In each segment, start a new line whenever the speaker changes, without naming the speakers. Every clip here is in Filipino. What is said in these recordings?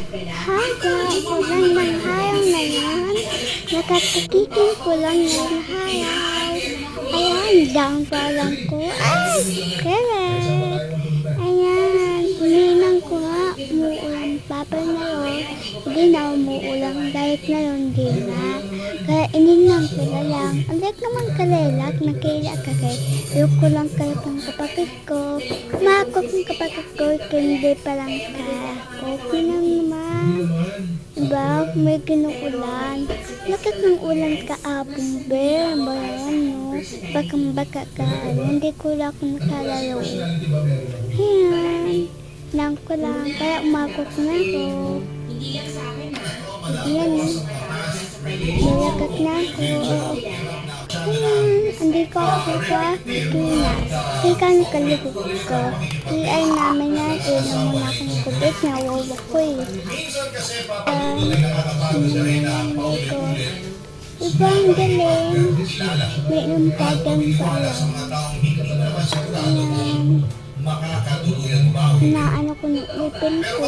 Hi guys, magandang araw ngayon. Nakakakikin ko lang ng hayay. Ayan, down pa lang ko. Ay, correct. Ayan, ninang ko nga, umuulan pa ngayon. Hindi na umuulan, dahil ngayon di na. Kaya ininang ko na lang. Ang like naman kalelak, nakila ka kay. Yung ko lang kayo pang kapatid ko. Makok ng kapatid ko, hindi pa lang ka. Okay lang naman. Diba? May ginuulan. Lakit ng ulan kaapong be. Ba yan, no? Bakang baka ka. Hindi ko lang kung nakalalo. Ayan. Lang ko lang. Kaya umakot na ako. Ayan, no? Nalakat na ako. Ayan. Hindi ko ako sa pinas. Ikan kalibog ko. Iay namin natin. Ang muna akong kubit na wawak ko eh. Ko. Ibang galing. May umpagan pa lang. Ayan. Naano ko ng ipin ko.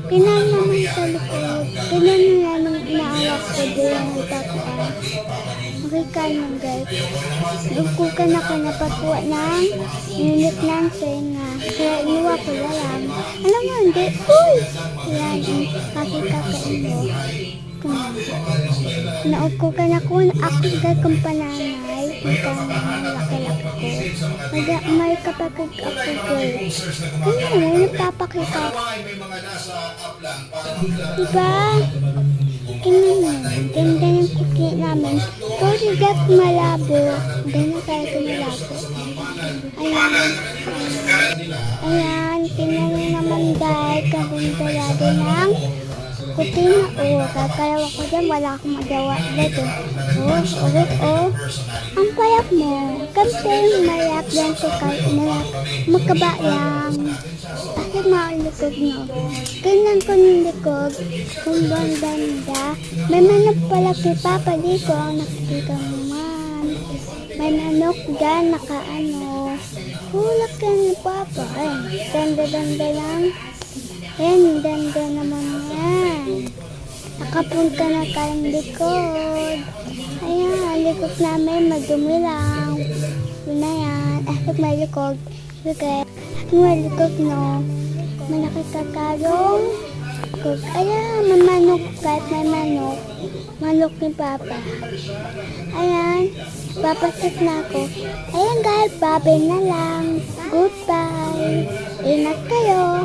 Pinan naman sa likod. Pinan na nang inaawak ko doon ang tataan. Makikay ng guys. Dugo ka na napakuha ng unit ng senga. Kaya inuwa ko na lang. Alam mo, hindi. Uy! Yan ang makikakain mo. Nauko ka na kung akigay kong pananay. Hanggang laki-laki ko. May kapatid ako girl. Ano, nagpapakita. Diba? Ganda ng cookie namin. Kasi gat malabo. Ganda kaya ito malabo. Ayan. Ayan. Tingnan nyo naman dahil kabintalado ng cookie na kakalawa ko dyan. Wala akong magawa dito. Ang payap mo. Kampeng malap yan sa malap. Magkaba lang. Bakit maulikod mo? Tingnan ko ng likod. Kung banda. May manok pala kay Papa dito. Ang nakikita mo man. May manok dyan nakaano. Hulak ka ni Papa. Ay, ganda lang. Ayan, ganda naman yan. Nakapunta na kayong likod. Ayan, ang likod namin madumi lang. Yun na yan. May likod. Okay. May likod, no? May nakikakalong. Ayan, may manok. Kahit may manok. Manok ni Papa. Ayan, papasok na ako. Ayan guys, babay na lang. Goodbye. Ingat kayo.